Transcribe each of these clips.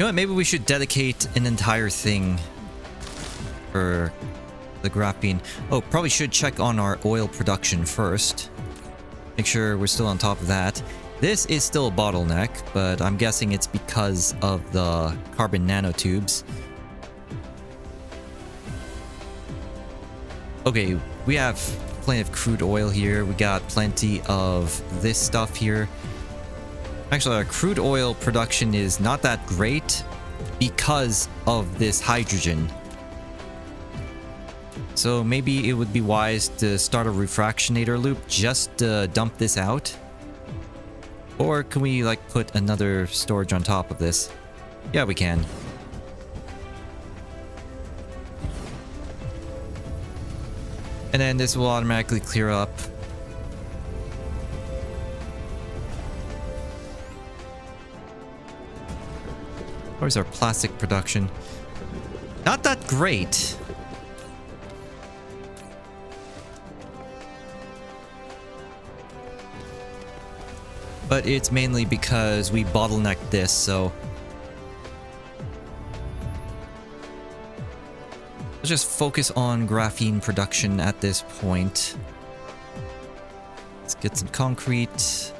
know what? Maybe we should dedicate an entire thing for the graphene. Oh, probably should check on our oil production first. Make sure we're still on top of that. This is still a bottleneck, but I'm guessing it's because of the carbon nanotubes. Okay, we have plenty of crude oil here. We got plenty of this stuff here. Actually, our crude oil production is not that great because of this hydrogen. So maybe it would be wise to start a Fractionator Loop just to dump this out. Or can we like put another storage on top of this? Yeah, we can. And then this will automatically clear up. Where's our plastic production? Not that great. But it's mainly because we bottlenecked this, so... let's just focus on graphene production at this point. Let's get some concrete.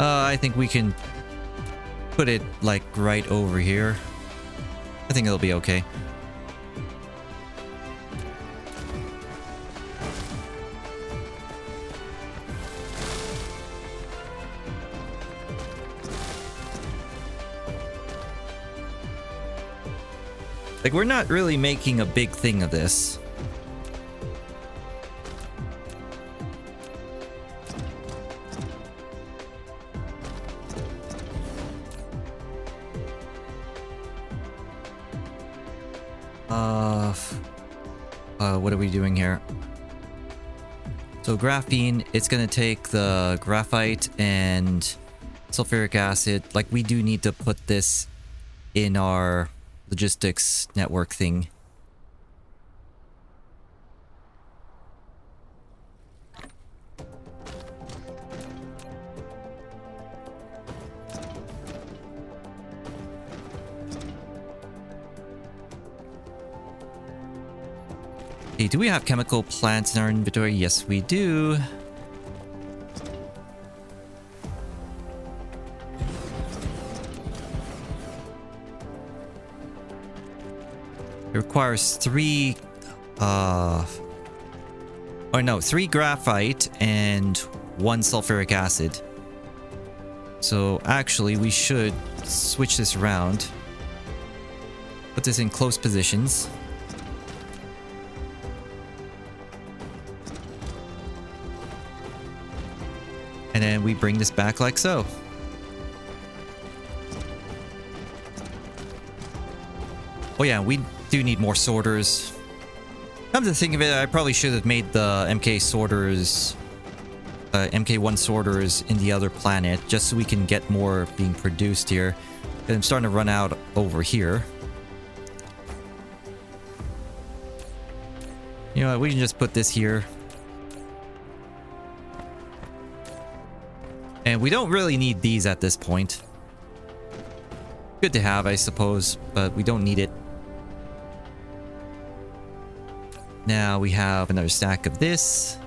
I think we can put it like right over here. I think it'll be okay. Like, we're not really making a big thing of this. What are we doing here? So graphene, it's gonna take the graphite and sulfuric acid. Like, we do need to put this in our logistics network thing. Okay, do we have chemical plants in our inventory? Yes, we do. It requires three graphite and 1 sulfuric acid. So actually we should switch this around. Put this in close positions. And then we bring this back like so. Oh yeah, we do need more sorters. Come to think of it, I probably should have made the MK sorters, MK1 sorters in the other planet, just so we can get more being produced here. And I'm starting to run out over here. You know what, we can just put this here. And we don't really need these at this point. Good to have, I suppose, but we don't need it. Now we have another stack of this.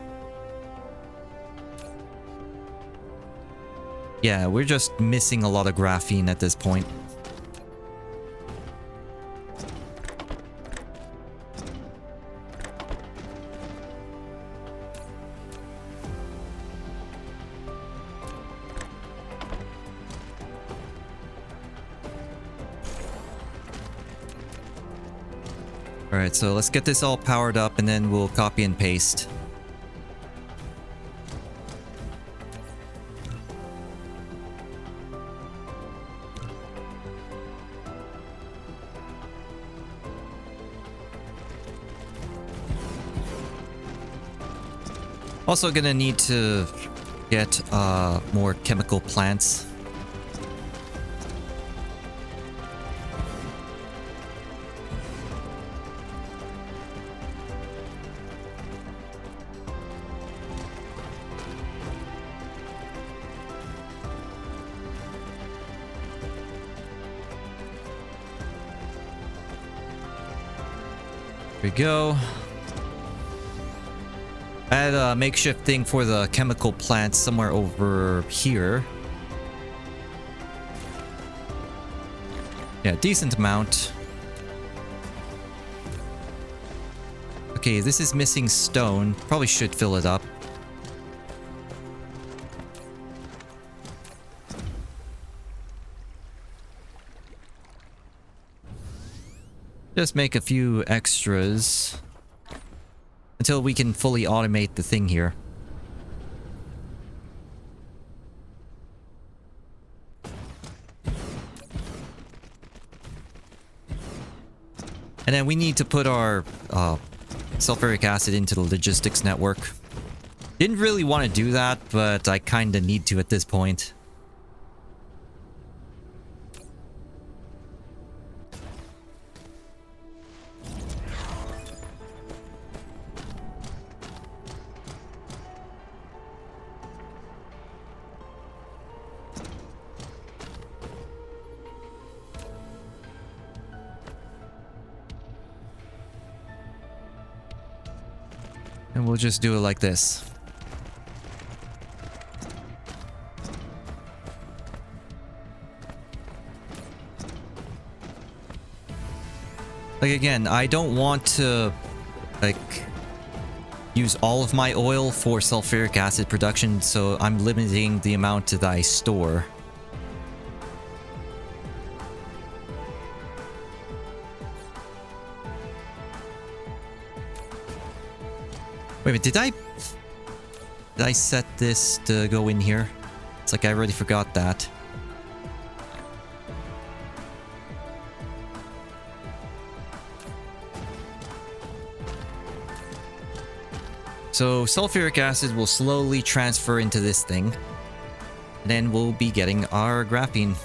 Yeah, we're just missing a lot of graphene at this point. Alright, so let's get this all powered up and then we'll copy and paste. Also gonna need to get more chemical plants. There we go. I had a makeshift thing for the chemical plant somewhere over here. Yeah, decent amount. Okay, this is missing stone. Probably should fill it up. Just make a few extras until we can fully automate the thing here. And then we need to put our sulfuric acid into the logistics network. Didn't really want to do that, but I kinda need to at this point. And we'll just do it like this. Like again, I don't want to like use all of my oil for sulfuric acid production, so I'm limiting the amount that I store. Wait a minute, did I set this to go in here? It's like I already forgot that. So sulfuric acid will slowly transfer into this thing. And then we'll be getting our graphene.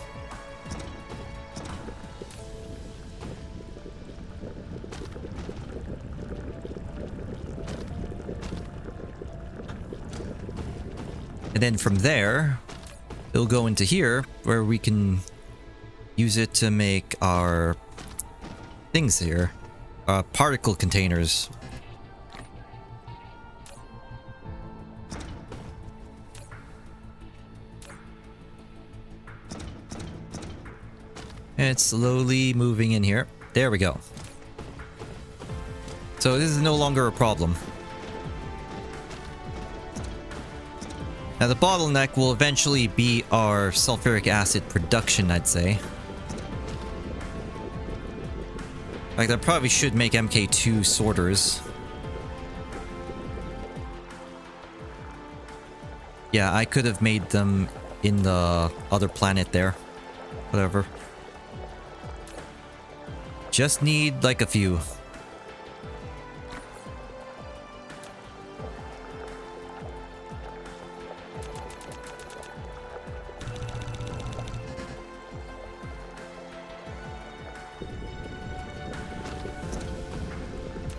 And then from there, it'll go into here where we can use it to make our things here. Particle containers. And it's slowly moving in here. There we go. So this is no longer a problem. Now the bottleneck will eventually be our sulfuric acid production, I'd say. Like I probably should make MK2 sorters. Yeah, I could have made them in the other planet there. Whatever. Just need like a few.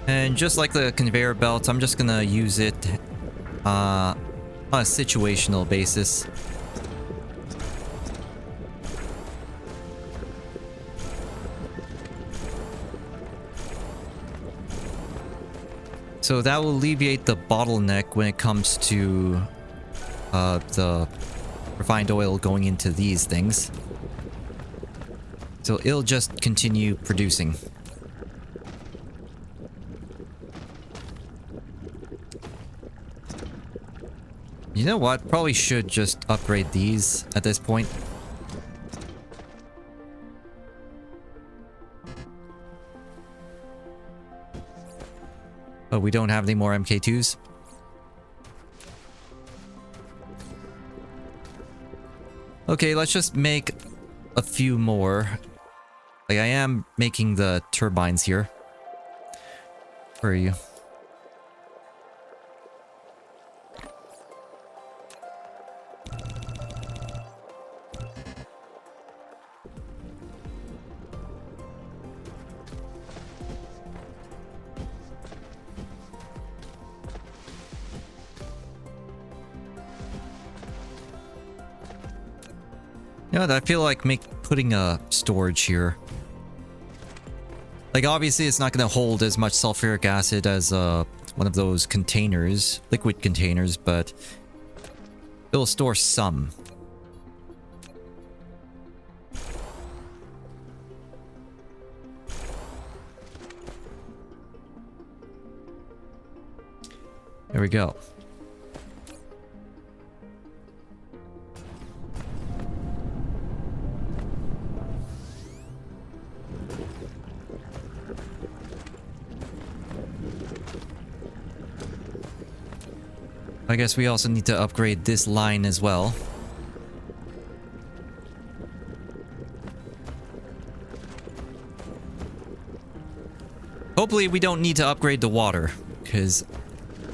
And just like the conveyor belt, I'm just gonna use it on a situational basis. So that will alleviate the bottleneck when it comes to the refined oil going into these things. So it'll just continue producing. You know what? Probably should just upgrade these at this point. But we don't have any more MK2s. Okay, let's just make a few more. Like, I am making the turbines here. Where are you? You know what, I feel like putting a storage here. Like, obviously, it's not going to hold as much sulfuric acid as one of those containers, liquid containers, but it'll store some. There we go. I guess we also need to upgrade this line as well. Hopefully we don't need to upgrade the water, because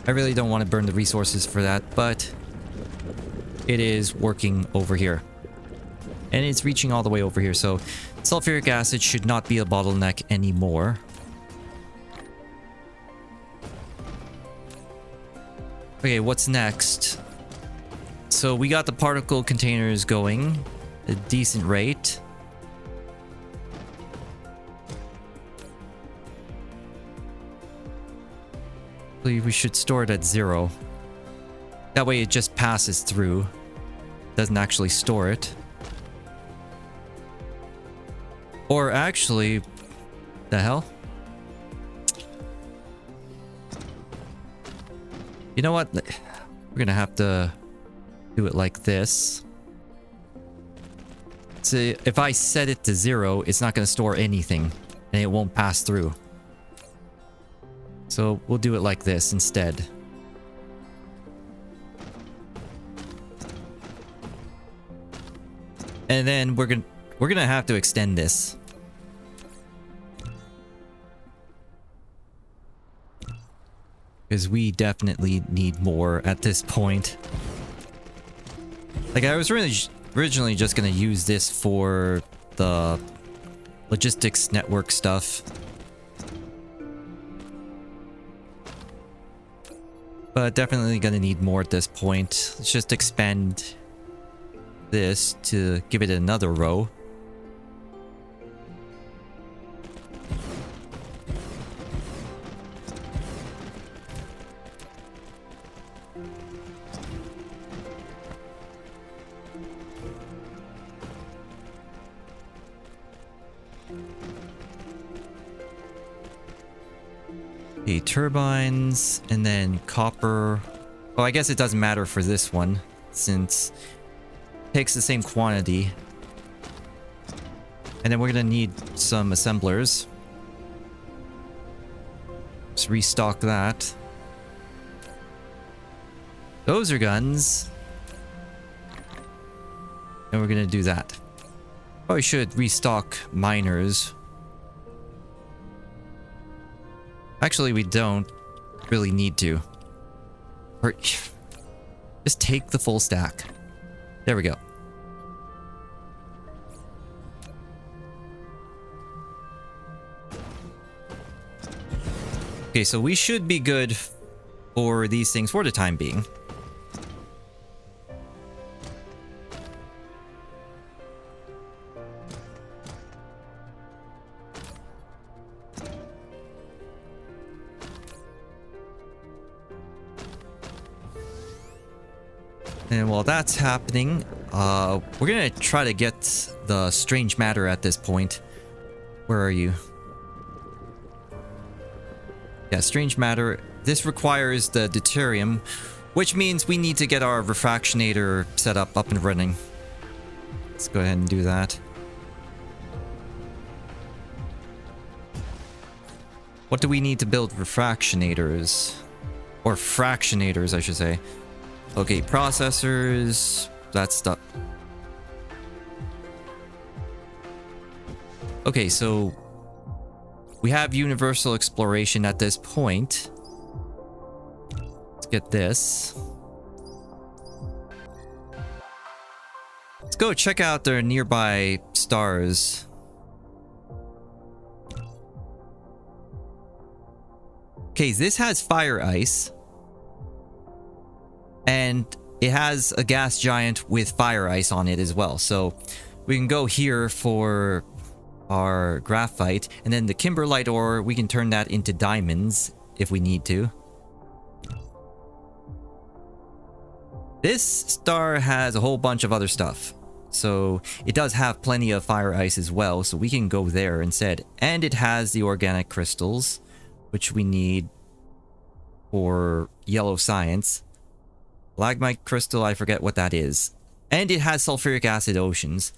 I really don't want to burn the resources for that, but it is working over here. And it's reaching all the way over here, so sulfuric acid should not be a bottleneck anymore. Okay, what's next? So we got the particle containers going at a decent rate. I believe we should store it at 0. That way it just passes through. Doesn't actually store it. Or actually, the hell? You know what? We're gonna have to do it like this. So if I set it to 0, it's not gonna store anything, and it won't pass through. So we'll do it like this instead. And then we're gonna have to extend this. Because we definitely need more at this point. Like, I was originally just gonna use this for the logistics network stuff. But definitely gonna need more at this point. Let's just expand this to give it another row. Okay, turbines, and then copper. Well, I guess it doesn't matter for this one, since it takes the same quantity. And then we're gonna need some assemblers. Just restock that. Those are guns. And we're gonna do that. Probably should restock miners. Actually, we don't really need to. Or just take the full stack. There we go. Okay, so we should be good for these things for the time being. And while that's happening, we're gonna try to get the strange matter at this point. Where are you? Yeah, strange matter. This requires the deuterium, which means we need to get our refractionator set up and running. Let's go ahead and do that. What do we need to build refractionators? Or fractionators, I should say. Okay, processors, that stuff. Okay, so we have universal exploration at this point. Let's get this. Let's go check out their nearby stars. Okay, this has fire ice. And it has a gas giant with fire ice on it as well. So we can go here for our graphite. And then the kimberlite ore, we can turn that into diamonds if we need to. This star has a whole bunch of other stuff. So it does have plenty of fire ice as well, so we can go there instead. And it has the organic crystals, which we need for yellow science. Lagmite crystal, I forget what that is. And it has sulfuric acid oceans.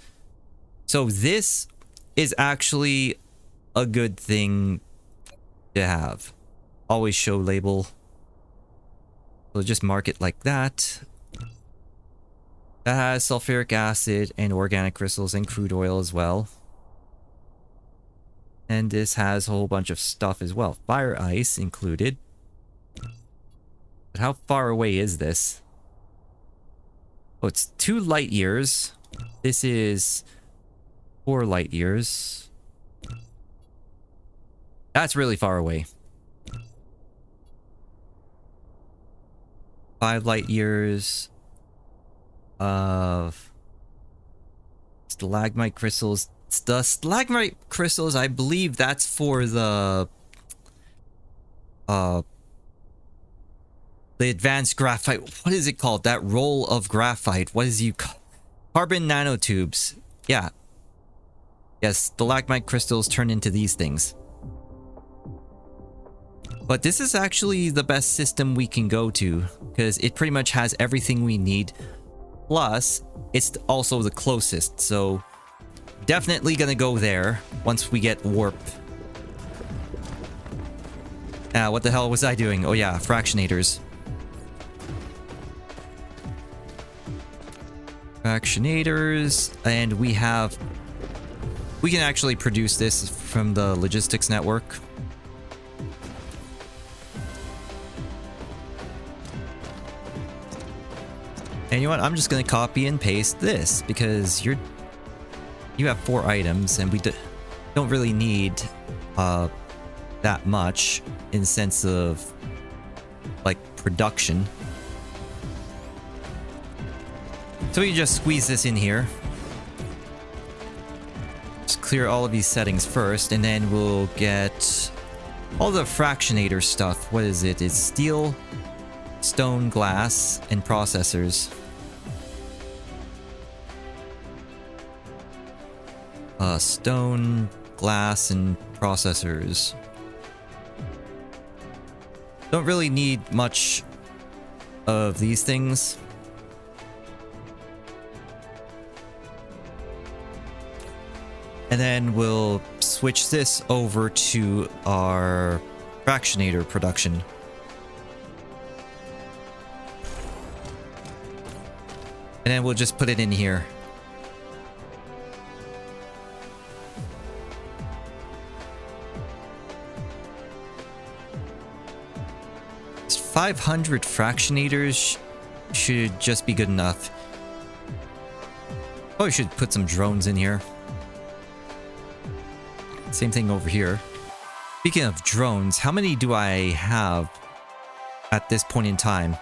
So this is actually a good thing to have. Always show label. So just mark it like that. That has sulfuric acid and organic crystals and crude oil as well. And this has a whole bunch of stuff as well. Fire ice included. But how far away is this? Oh, it's 2 light years. This is 4 light years. That's really far away. 5 light years of stalagmite crystals. The stalagmite crystals, I believe that's for the advanced graphite. What is it called? That roll of graphite. What is you carbon nanotubes? Yeah. Yes, stalagmite crystals turn into these things. But this is actually the best system we can go to, because it pretty much has everything we need. Plus, it's also the closest, so definitely gonna go there once we get warp. What the hell was I doing? Oh yeah, fractionators. Fractionators, and we can actually produce this from the logistics network. And you know what? I'm just gonna copy and paste this because you have 4 items, and we don't really need that much in sense of like production. So we just squeeze this in here. Just clear all of these settings first, and then we'll get all the fractionator stuff. What is it? It's steel, stone, glass, and processors. Stone, glass, and processors. Don't really need much of these things. And then we'll switch this over to our fractionator production. And then we'll just put it in here. It's 500 fractionators should just be good enough. Oh, we should put some drones in here. Same thing over here. Speaking of drones, how many do I have at this point in time?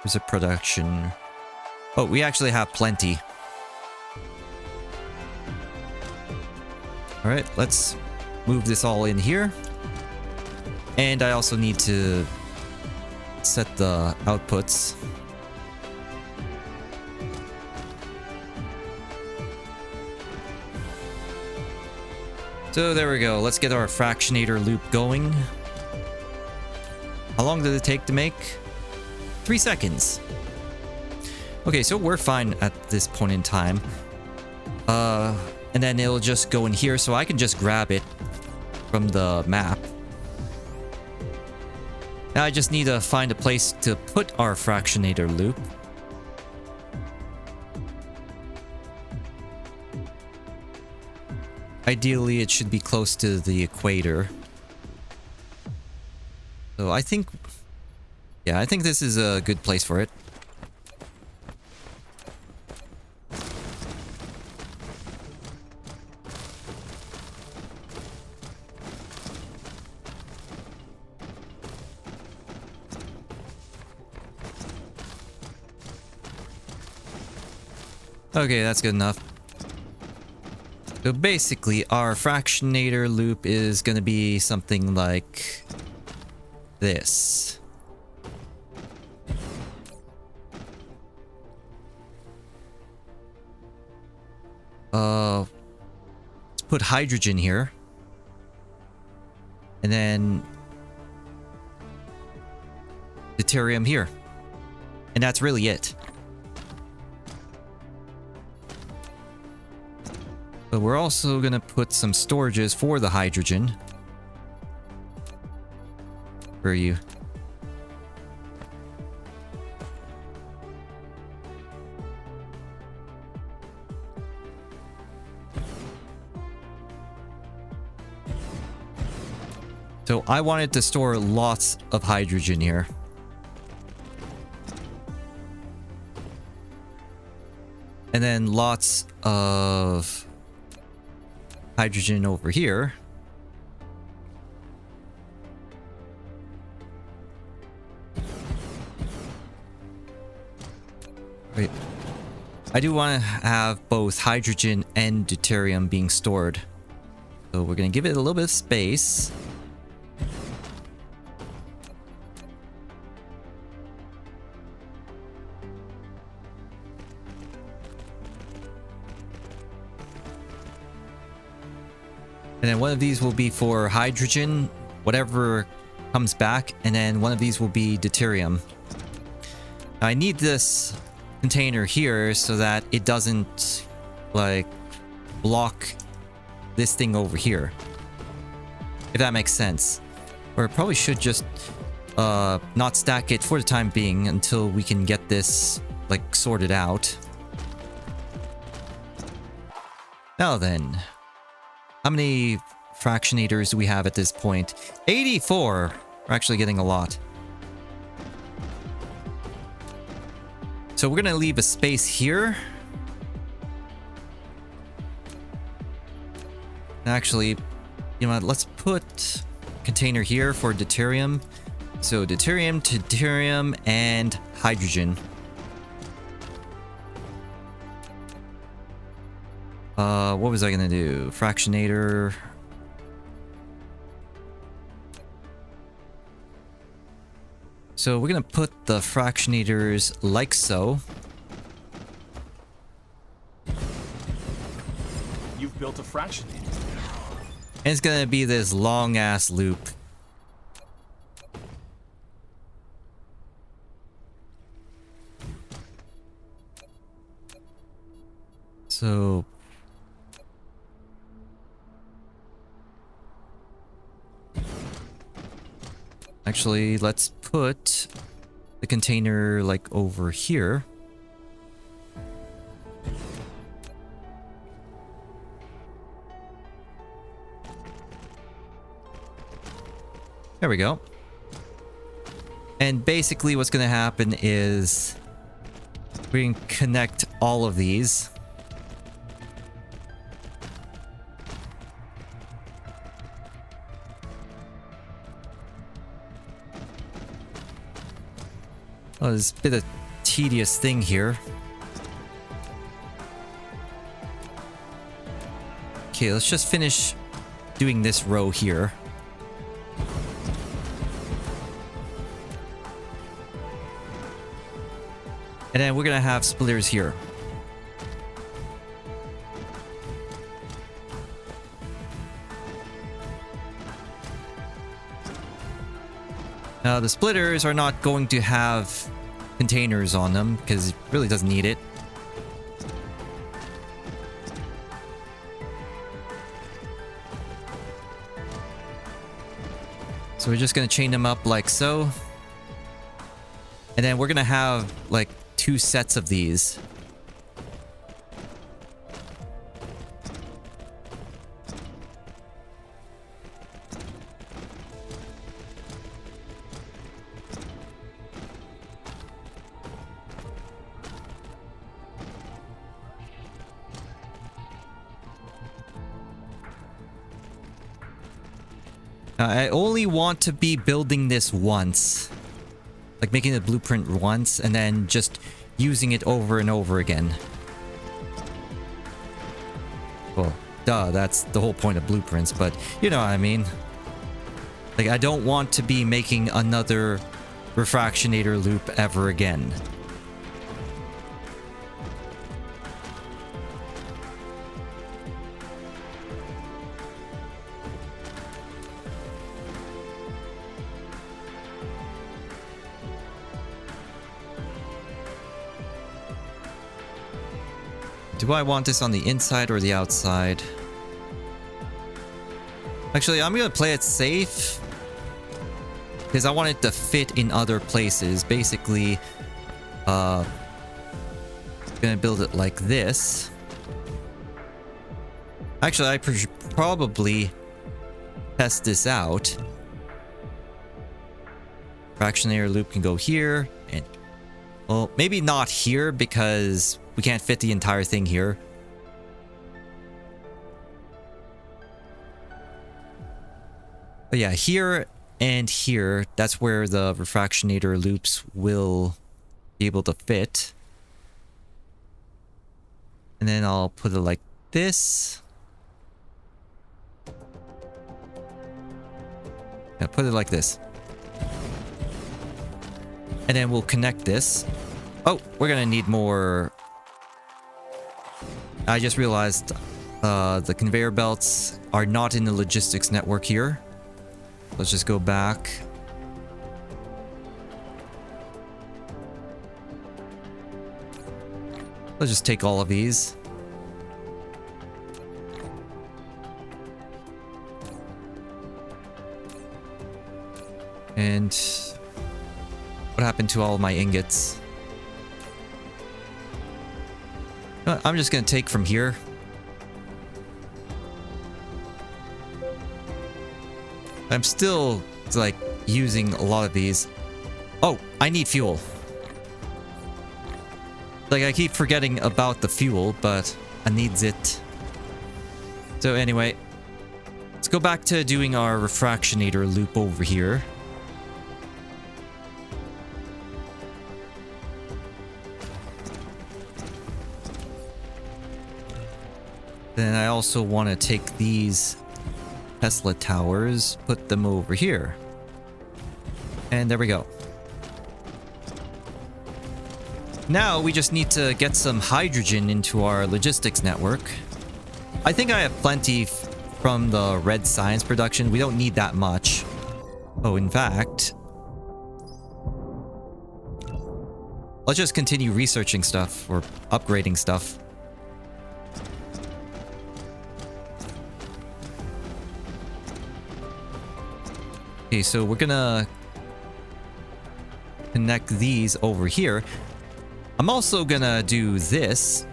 There's a production. Oh, we actually have plenty. Alright, let's move this all in here. And I also need to set the outputs. So there we go. Let's get our Fractionator Loop going. How long did it take to make? 3 seconds. Okay, so we're fine at this point in time. And then it'll just go in here, so I can just grab it from the map. Now I just need to find a place to put our Fractionator Loop. Ideally, it should be close to the equator. So I think... yeah, I think this is a good place for it. Okay, that's good enough. So basically, our Fractionator Loop is going to be something like this. Let's put hydrogen here. And then deuterium here. And that's really it. But we're also going to put some storages for the hydrogen. For you. So I wanted to store lots of hydrogen here. And then lots of hydrogen over here. Wait. I do want to have both hydrogen and deuterium being stored. So we're going to give it a little bit of space. And then one of these will be for hydrogen, whatever comes back, and then one of these will be deuterium. Now I need this container here so that it doesn't, like, block this thing over here. If that makes sense. Or it probably should just not stack it for the time being until we can get this, like, sorted out. Now then. How many fractionators do we have at this point? 84! We're actually getting a lot. So we're gonna leave a space here. Actually, you know what? Let's put a container here for deuterium. So deuterium, deuterium, and hydrogen. What was I gonna do? Fractionator. So we're gonna put the fractionators like so. You've built a fractionator. And it's gonna be this long ass loop. So actually, let's put the container like over here. There we go. And basically what's going to happen is we can connect all of these. Oh, there's a bit of tedious thing here. Okay, let's just finish doing this row here. And then we're gonna have splitters here. Now the splitters are not going to have containers on them because it really doesn't need it. So we're just gonna chain them up like so. And then we're gonna have like 2 sets of these. I only want to be building this once. Like making the blueprint once and then just using it over and over again. Cool. duh, that's the whole point of blueprints, but you know what I mean. Like, I don't want to be making another Fractionator Loop ever again. Do I want this on the inside or the outside? Actually, I'm gonna play it safe because I want it to fit in other places. Basically, gonna build it like this. Actually, I should probably test this out. Fractionator Loop can go here, and well, maybe not here because we can't fit the entire thing here. But yeah, here and here, that's where the Fractionator Loops will be able to fit. And then I'll put it like this. Yeah, put it like this. And then we'll connect this. Oh, we're gonna need more. I just realized the conveyor belts are not in the logistics network here. Let's just go back. Let's just take all of these. And what happened to all of my ingots? I'm just gonna take from here. I'm still like using a lot of these. Oh, I need fuel. Like, I keep forgetting about the fuel, but I needs it. So anyway, let's go back to doing our Fractionator Loop over here. Then I also want to take these Tesla towers, put them over here. And there we go. Now we just need to get some hydrogen into our logistics network. I think I have plenty from the red science production. We don't need that much. Oh, in fact, let's just continue researching stuff or upgrading stuff. Okay, so we're gonna connect these over here. I'm also gonna do this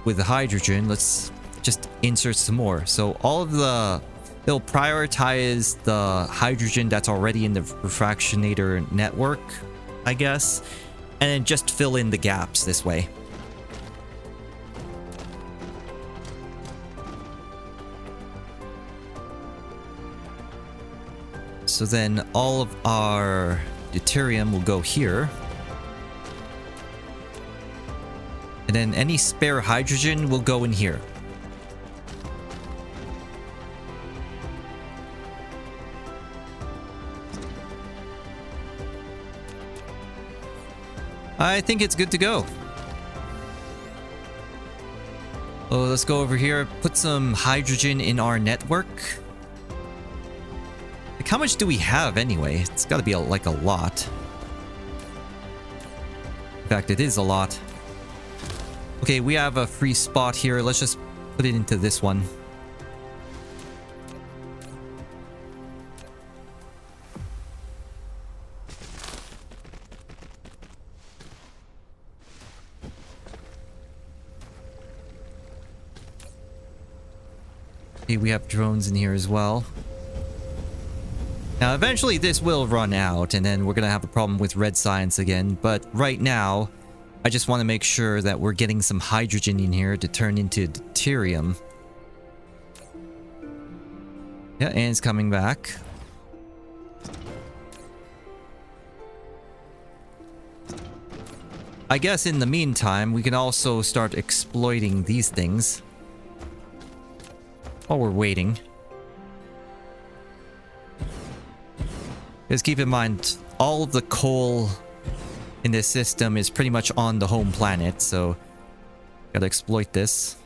with the hydrogen. Let's just insert some more. So all of the... They'll prioritize the hydrogen that's already in the Fractionator network, I guess. And then just fill in the gaps this way. So then all of our deuterium will go here. And then any spare hydrogen will go in here. I think it's good to go. Oh, let's go over here, put some hydrogen in our network. Like, how much do we have anyway? It's got to be like a lot. In fact, it is a lot. Okay, we have a free spot here. Let's just put it into this one. Okay, we have drones in here as well. Now, eventually this will run out, and then we're gonna have a problem with red science again. But right now, I just want to make sure that we're getting some hydrogen in here to turn into deuterium. Yeah, and it's coming back. I guess in the meantime, we can also start exploiting these things. while we're waiting. Just keep in mind, all of the coal in this system is pretty much on the home planet, so gotta exploit this.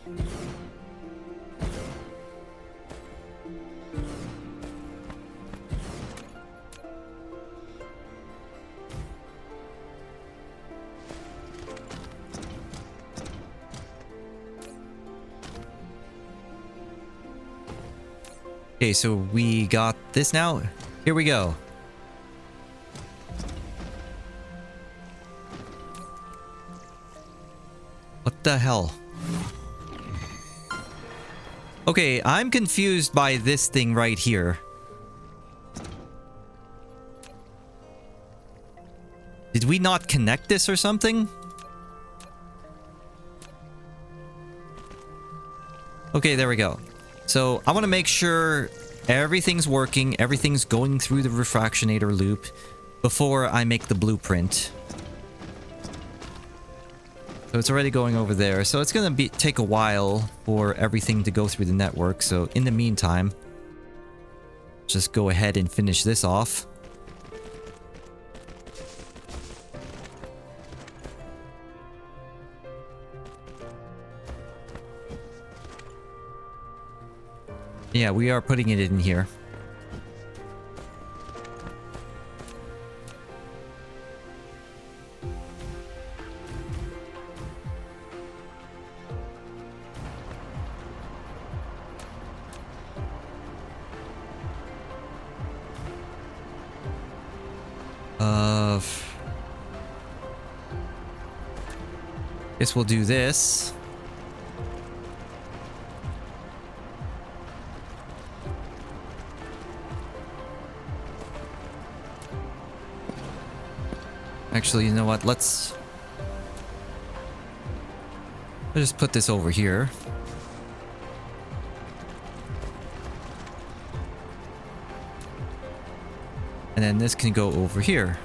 Okay, so we got this now. Here we go. What the hell? Okay, I'm confused by this thing right here. Did we not connect this or something? Okay, there we go. So I want to make sure everything's working, everything's going through the Fractionator Loop before I make the blueprint. So it's already going over there. So it's going to take a while for everything to go through the network. So in the meantime, just go ahead and finish this off. Yeah, we are putting it in here. Guess we'll do this. Actually, you know what? Let's just put this over here. And then this can go over here.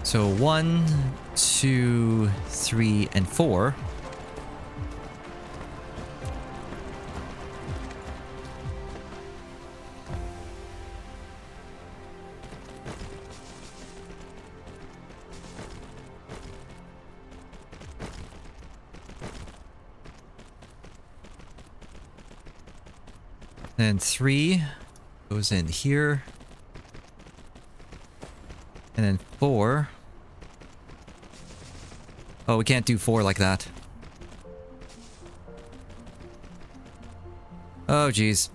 So 1, 2, 3, and 4. And 3 goes in here. And then 4. Oh, we can't do 4 like that. Oh, geez.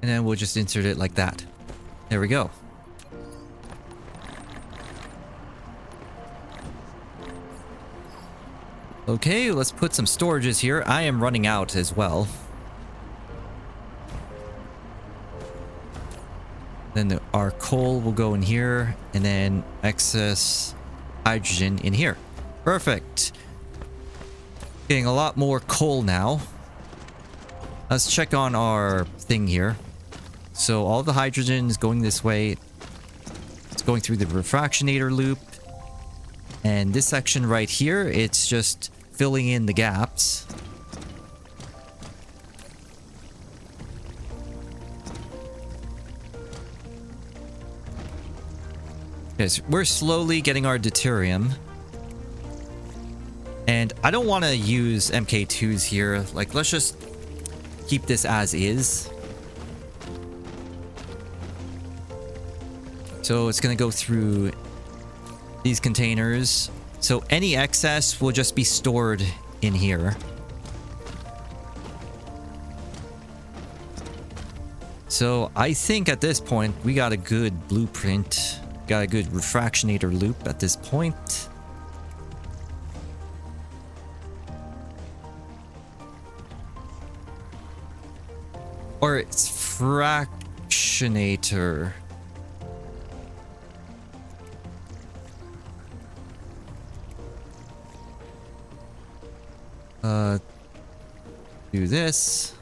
And then we'll just insert it like that. There we go. Okay, let's put some storages here. I am running out as well. Then our coal will go in here, and then excess hydrogen in here. Perfect. Getting a lot more coal now. Let's check on our thing here. So all the hydrogen is going this way. It's going through the Fractionator Loop. And this section right here, it's just filling in the gaps. Okay, so we're slowly getting our deuterium. And I don't want to use MK2s here. Like, let's just keep this as is. So it's going to go through these containers. So any excess will just be stored in here. So I think at this point we got a good blueprint. Got a good Fractionator Loop at this point. Or it's Fractionator. Do this.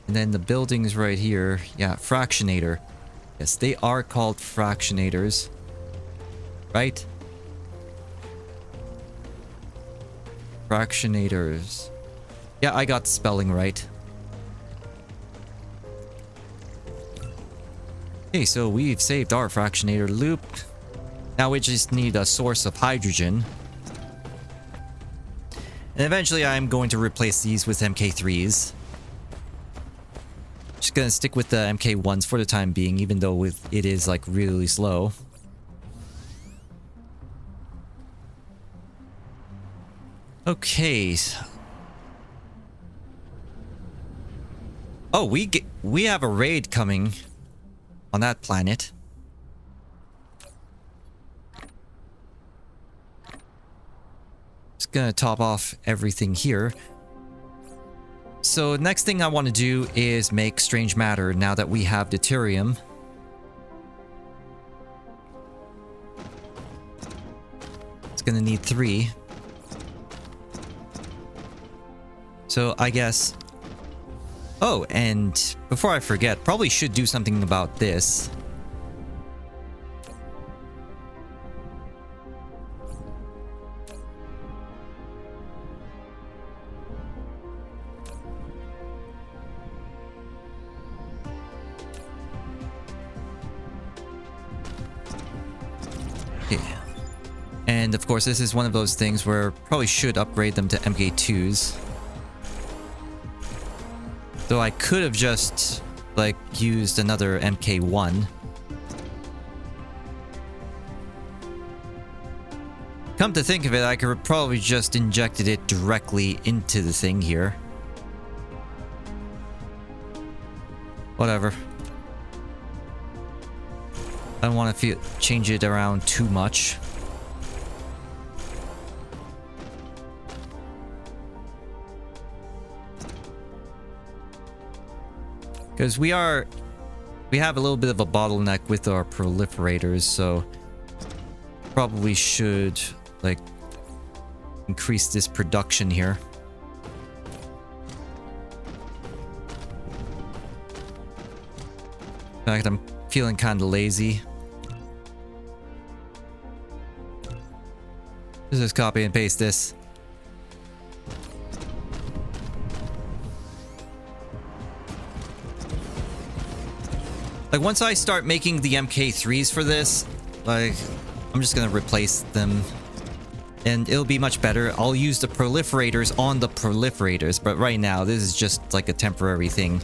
And then the buildings right here. Yeah, Fractionator. Yes, they are called Fractionators. Right? Fractionators. Yeah, I got the spelling right. Okay, so we've saved our Fractionator Loop. Now we just need a source of hydrogen. And eventually I'm going to replace these with MK3s. Just gonna stick with the MK1s for the time being, even though it is like really slow. Okay. Oh, we have a raid coming on that planet. Just gonna top off everything here. So next thing I want to do is make strange matter now that we have deuterium. It's gonna need 3. So I guess... Oh, and before I forget, probably should do something about this. And of course, this is one of those things where probably should upgrade them to MK2s. Though I could have just, like, used another MK1. Come to think of it, I could have probably just injected it directly into the thing here. Whatever. I don't want to change it around too much. Because we have a little bit of a bottleneck with our proliferators, so probably should like increase this production here. In fact, I'm feeling kind of lazy. Let's just copy and paste this. Like, once I start making the MK3s for this, like, I'm just gonna replace them. And it'll be much better. I'll use the proliferators on the proliferators, but right now, this is just like a temporary thing.